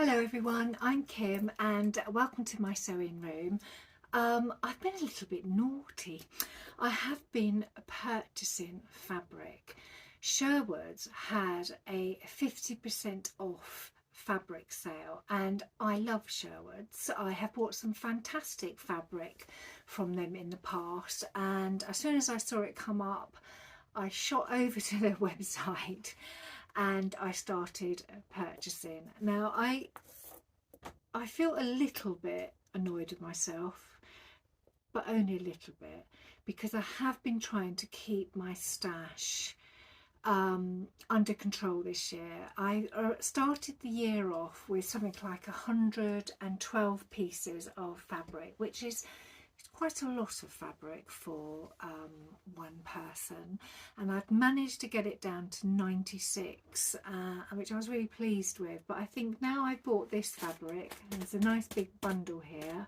Hello everyone, I'm Kim and welcome to my sewing room. I've been a little bit naughty. I have been purchasing fabric. Sherwoods had a 50% off fabric sale and I love Sherwoods. I have bought some fantastic fabric from them in the past, and as soon as I saw it come up I shot over to their website and I started purchasing. Now I feel a little bit annoyed with myself, but only a little bit, because I have been trying to keep my stash under control this year. I started the year off with something like 112 pieces of fabric, which is quite a lot of fabric for one person, and I've managed to get it down to 96, which I was really pleased with. But I think now I've bought this fabric, and there's a nice big bundle here,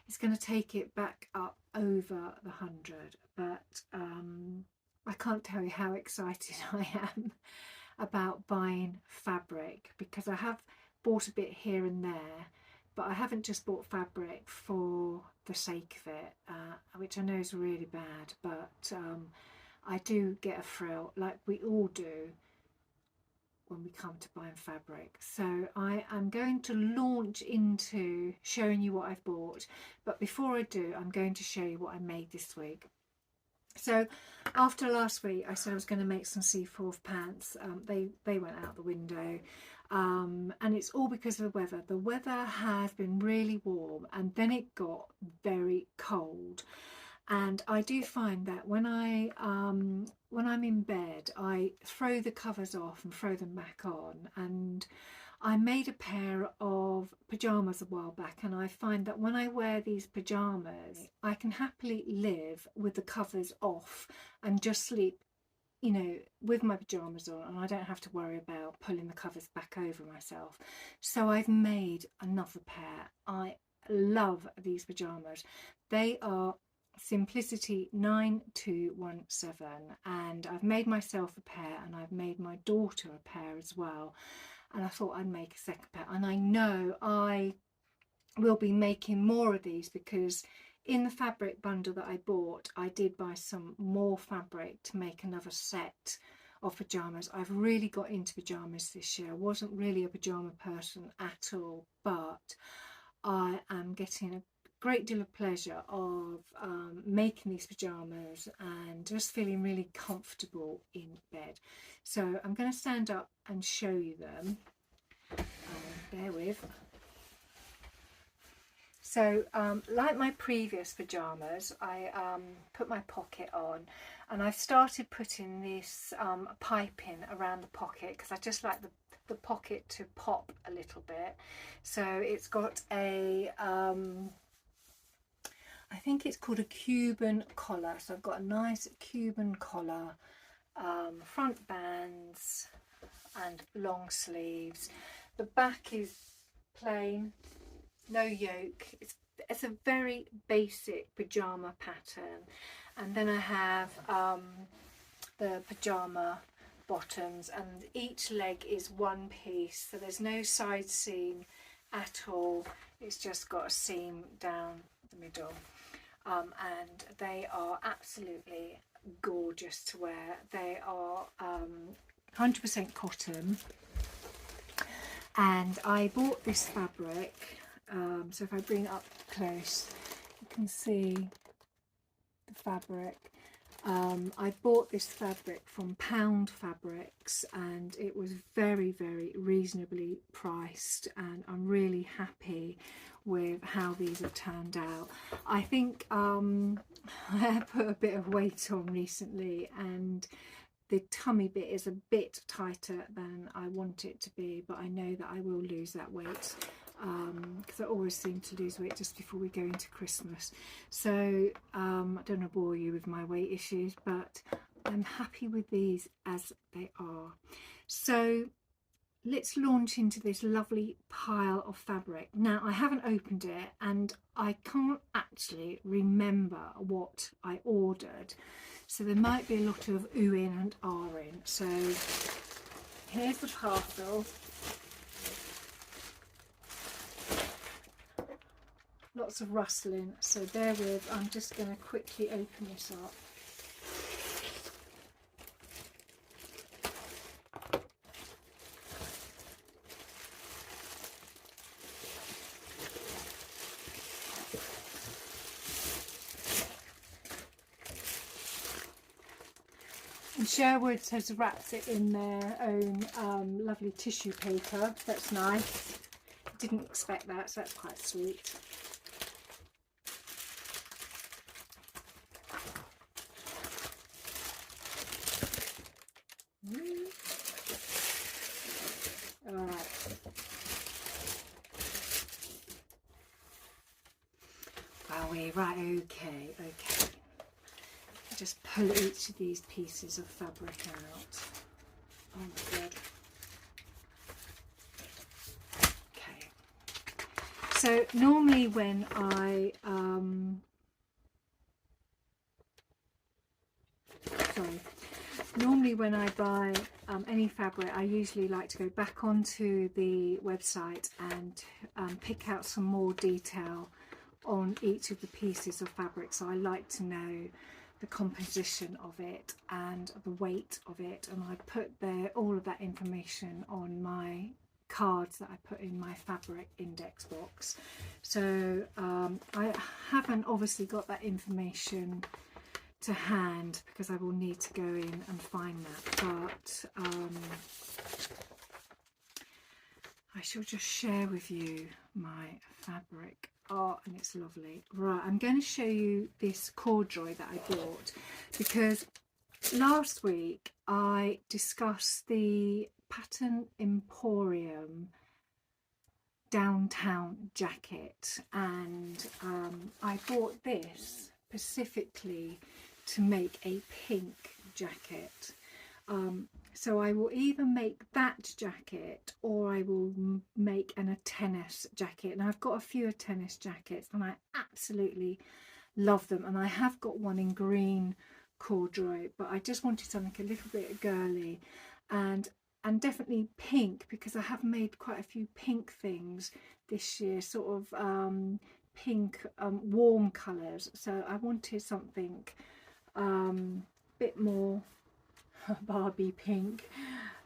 it's going to take it back up over the 100. But I can't tell you how excited I am about buying fabric, because I have bought a bit here and there, but I haven't just bought fabric for the sake of it, which I know is really bad, but I do get a thrill, like we all do, when we come to buying fabric. So I am going to launch into showing you what I've bought, but before I do, I'm going to show you what I made this week. So after last week I said I was going to make some C4 pants. They went out the window, and it's all because of the weather. The weather has been really warm and then it got very cold, and I do find that when I'm in bed I throw the covers off and throw them back on. And I made a pair of pyjamas a while back, and I find that when I wear these pyjamas I can happily live with the covers off and just sleep, you know, with my pyjamas on, and I don't have to worry about pulling the covers back over myself. So I've made another pair. I love these pyjamas. They are Simplicity 9217, and I've made myself a pair and I've made my daughter a pair as well, and I thought I'd make a second pair, and I know I will be making more of these, because in the fabric bundle that I bought I did buy some more fabric to make another set of pyjamas. I've really got into pyjamas this year. I wasn't really a pyjama person at all, but I am getting a great deal of pleasure of making these pyjamas and just feeling really comfortable in bed. So I'm going to stand up and show you them. Bear with. So like my previous pyjamas, I put my pocket on, and I've started putting this piping around the pocket because I just like the pocket to pop a little bit. So it's got a I think it's called a Cuban collar. So I've got a nice Cuban collar, front bands and long sleeves. The back is plain, no yoke. It's a very basic pyjama pattern. And then I have the pyjama bottoms, and each leg is one piece, so there's no side seam at all. It's just got a seam down the middle, and they are absolutely gorgeous to wear. They are 100% cotton, and I bought this fabric, so if I bring it up close you can see the fabric. I bought this fabric from Pound Fabrics, and it was very reasonably priced, and I'm really happy with how these have turned out. I think I put a bit of weight on recently, and the tummy bit is a bit tighter than I want it to be, but I know that I will lose that weight, because I always seem to lose weight just before we go into Christmas. So I don't want to bore you with my weight issues, but I'm happy with these as they are. So let's launch into this lovely pile of fabric. Now I haven't opened it and I can't actually remember what I ordered, so there might be a lot of oohing and ahhing. So here's the parcel. lots of rustling, so bear with. I'm just going to quickly open this up. And Sherwoods has wrapped it in their own lovely tissue paper. That's nice. Didn't expect that, so that's quite sweet. Alright. Are we right? Okay, okay. Just pull each of these pieces of fabric out. Oh my god. Okay. So normally when I buy any fabric, I usually like to go back onto the website and pick out some more detail on each of the pieces of fabric. So I like to know the composition of it and the weight of it, and I put all of that information on my cards that I put in my fabric index box. So I haven't obviously got that information to hand because I will need to go in and find that, but I shall just share with you my fabric. Oh, and it's lovely. Right, I'm going to show you this corduroy that I bought because last week I discussed the Pattern Emporium downtown jacket, and I bought this specifically to make a pink jacket. So I will either make that jacket or I will make a tennis jacket. And I've got a few tennis jackets and I absolutely love them. And I have got one in green corduroy, but I just wanted something a little bit girly and definitely pink, because I have made quite a few pink things this year, sort of pink warm colours. So I wanted something bit more Barbie pink,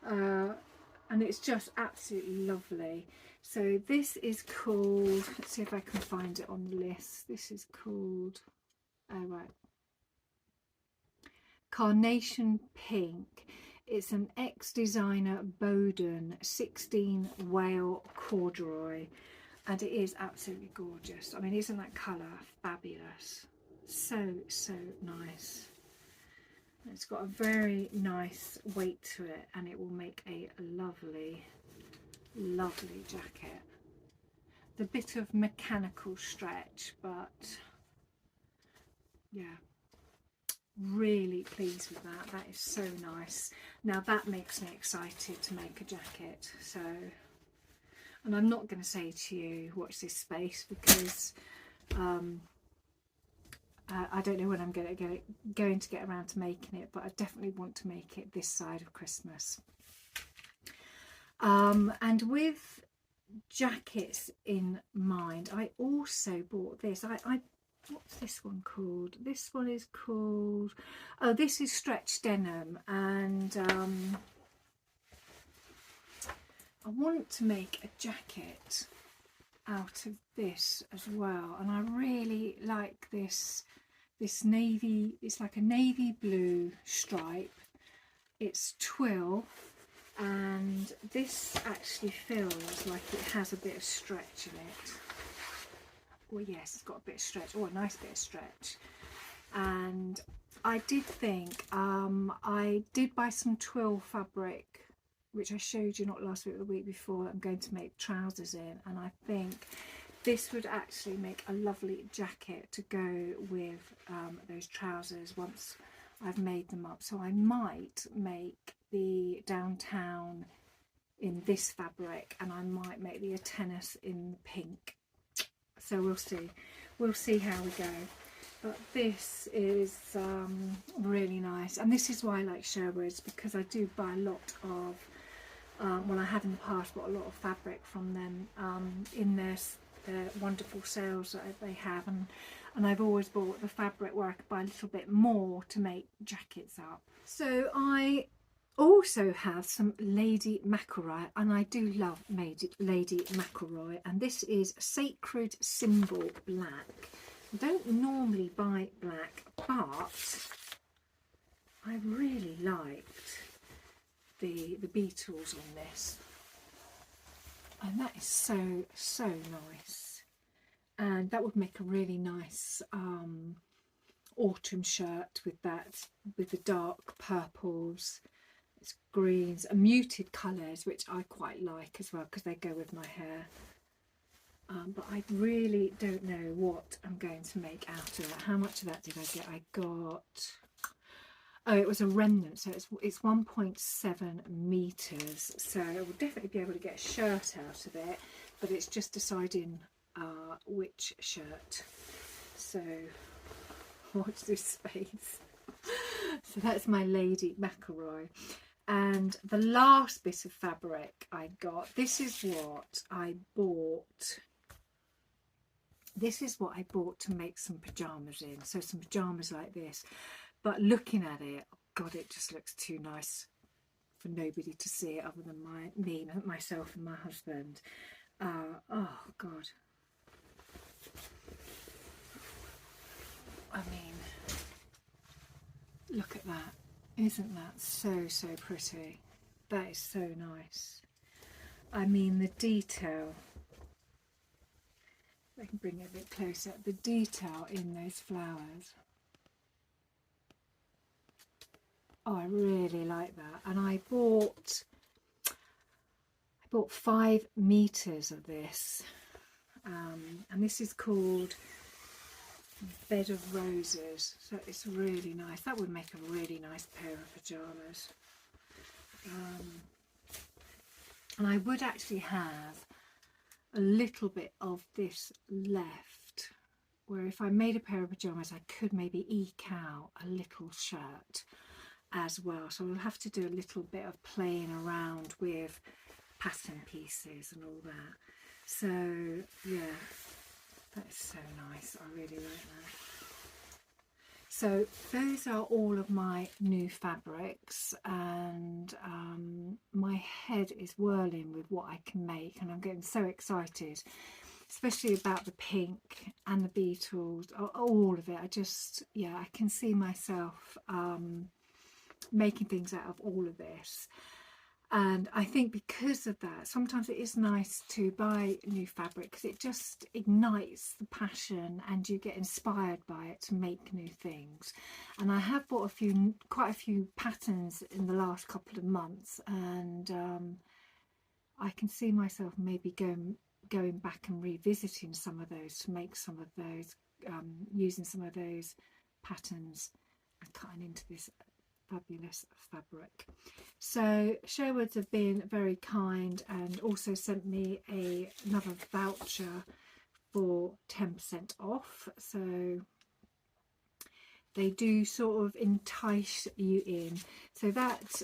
and it's just absolutely lovely. So this is called, let's see if I can find it on the list. This is called, oh right, Carnation Pink. It's an ex-designer Bowden 16 whale corduroy, and it is absolutely gorgeous. I mean, isn't that colour fabulous? So nice. It's got a very nice weight to it, and it will make a lovely jacket. The bit of mechanical stretch, but yeah, really pleased with that. That is so nice. Now that makes me excited to make a jacket. So, and I'm not going to say to you watch this space, because I don't know when I'm going to get around to making it, but I definitely want to make it this side of Christmas. And with jackets in mind, I also bought this. What's this one called? This one is called, oh, this is stretch denim, and I want to make a jacket out of this as well, and I really like this navy. It's like a navy blue stripe. It's twill, and this actually feels like it has a bit of stretch in it. Well, yes, it's got a bit of stretch. Oh, a nice bit of stretch. And I did think I did buy some twill fabric, which I showed you not last week, but the week before, that I'm going to make trousers in, and I think this would actually make a lovely jacket to go with those trousers once I've made them up. So I might make the downtown in this fabric, and I might make the tennis in pink. So we'll see how we go. But this is really nice, and this is why I like Sherwoods, because I do buy a lot of well, I have in the past bought a lot of fabric from them in their their wonderful sales that they have, and I've always bought the fabric where I could buy a little bit more to make jackets up. So I also have some Lady McElroy, and I do love Lady McElroy, and this is Sacred Symbol Black. I don't normally buy black, but I really liked the beetles on this, and that is so nice, and that would make a really nice autumn shirt with that, with the dark purples, it's greens and muted colours, which I quite like as well because they go with my hair. But I really don't know what I'm going to make out of it. How much of that did I get? I got, oh, it was a remnant, so it's 1.7 meters, so I will definitely be able to get a shirt out of it, but it's just deciding which shirt. So watch this space. So that's my Lady McElroy. And the last bit of fabric I got, this is what I bought. This is what I bought to make some pyjamas in. So some pyjamas like this. But looking at it, oh God, it just looks too nice for nobody to see it other than me, myself and my husband. Oh God. I mean, look at that. Isn't that so pretty? That is so nice. I mean, the detail, I can bring it a bit closer, the detail in those flowers. Oh, I really like that. And I bought 5 meters of this, and this is called Bed of Roses, so it's really nice. That would make a really nice pair of pyjamas. And I would actually have a little bit of this left, where if I made a pair of pyjamas I could maybe eke out a little shirt as well. So I'll have to do a little bit of playing around with pattern pieces and all that. So yeah, that is so nice. I really like that. So those are all of my new fabrics, and my head is whirling with what I can make, and I'm getting so excited, especially about the pink and the beetles, all of it. I just, yeah, I can see myself making things out of all of this. And I think because of that, sometimes it is nice to buy new fabric because it just ignites the passion and you get inspired by it to make new things. And I have bought quite a few patterns in the last couple of months, and I can see myself maybe going back and revisiting some of those to make some of those, using some of those patterns and cutting into this fabulous fabric. So Sherwoods have been very kind and also sent me another voucher for 10% off, so they do sort of entice you in. So that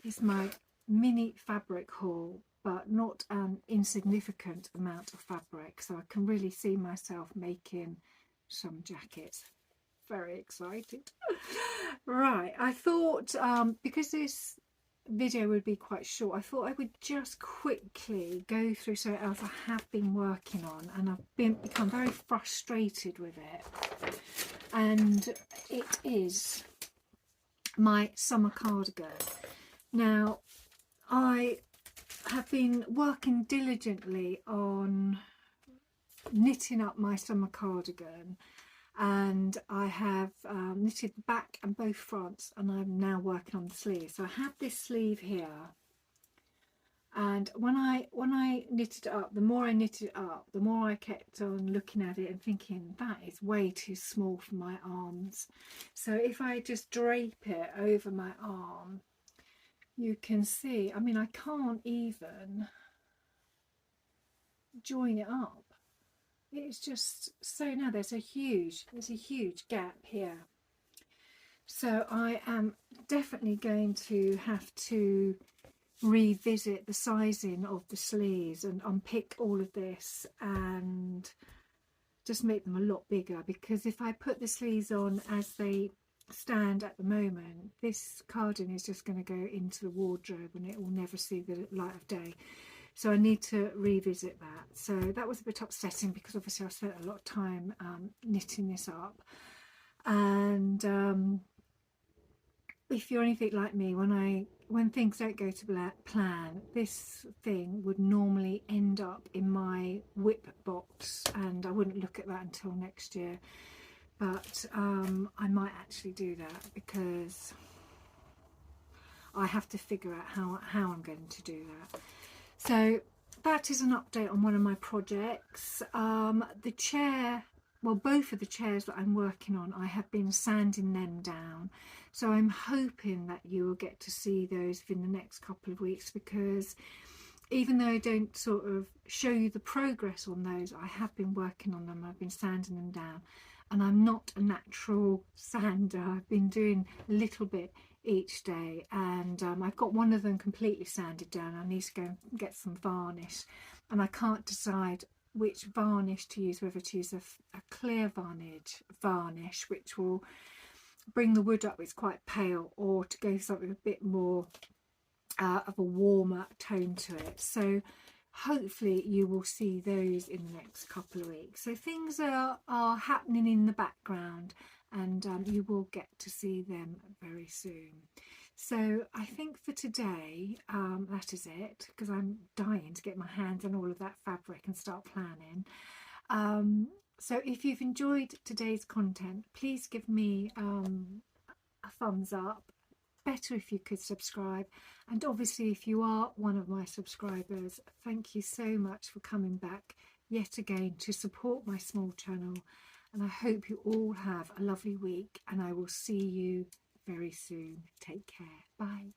is my mini fabric haul, but not an insignificant amount of fabric, so I can really see myself making some jackets. Very excited. Right, I thought because this video would be quite short, I thought I would just quickly go through something else I have been working on, and I've become very frustrated with it, and it is my summer cardigan. Now, I have been working diligently on knitting up my summer cardigan, and I have knitted the back and both fronts, and I'm now working on the sleeve. So I have this sleeve here, and when I knitted it up, the more I knitted it up, the more I kept on looking at it and thinking that is way too small for my arms. So if I just drape it over my arm, you can see, I mean, I can't even join it up. It's just so, now there's a huge gap here. So I am definitely going to have to revisit the sizing of the sleeves and unpick all of this and just make them a lot bigger, because if I put the sleeves on as they stand at the moment, this cardigan is just going to go into the wardrobe and it will never see the light of day. So I need to revisit that. So that was a bit upsetting, because obviously I spent a lot of time knitting this up. And if you're anything like me, when things don't go to plan, this thing would normally end up in my whip box, and I wouldn't look at that until next year. But I might actually do that, because I have to figure out how I'm going to do that. So that is an update on one of my projects. The chair, well, both of the chairs that I'm working on, I have been sanding them down. So I'm hoping that you will get to see those within the next couple of weeks, because even though I don't sort of show you the progress on those, I have been working on them. I've been sanding them down, and I'm not a natural sander. I've been doing a little bit each day, and I've got one of them completely sanded down. I need to go and get some varnish, and I can't decide which varnish to use, whether to use a clear varnish which will bring the wood up, it's quite pale, or to go something a bit more of a warmer tone to it. So hopefully you will see those in the next couple of weeks. So things are happening in the background, and you will get to see them very soon. So I think for today that is it, because I'm dying to get my hands on all of that fabric and start planning. So if you've enjoyed today's content, please give me a thumbs up. Better if you could subscribe, and obviously if you are one of my subscribers, thank you so much for coming back yet again to support my small channel, and I hope you all have a lovely week, and I will see you very soon. Take care. Bye.